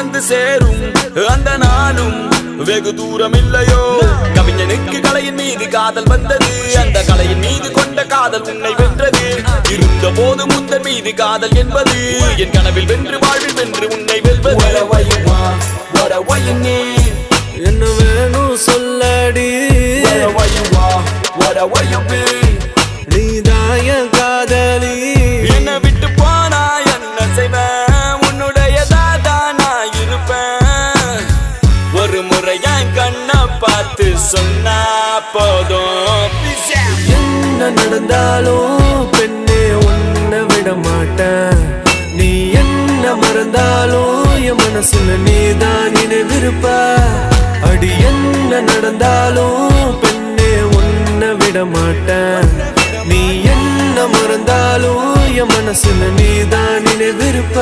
வந்து சேரும் அந்த நாளும் வெகு தூரம் இல்லையோ. கவிஞனுக்கு கலையின் மீது காதல் வந்தது, அந்த கலையின் மீது கொண்ட காதல் உன்னை வென்றது. இருந்த போது முந்தன் மீது காதல் என்பது என் கனவில் வென்று வாழ்வில் வென்று உன்னை வெல்வது. என்ன வேணும் சொல்லடி, நீதான் என் காதலி. என்ன விட்டு போனா என்ன செய்வேன், உன்னுடையதான் நான் இருப்பேன். ஒரு முறை என் கண்ணை பார்த்து சொன்னா போதும். என்ன நடந்தாலும் பெண்ணே உன்னை விட மாட்டேன். நீ என்ன மறந்தாலும் என் மனசுல நீதான் நினைவிருப்ப. அடி என்ன நடந்தாலும் பெண்ணே உன்னை விட மாட்டேன். நீ என்ன மறந்தாலும் என் மனசுல நீதான் நினைவிருப்ப.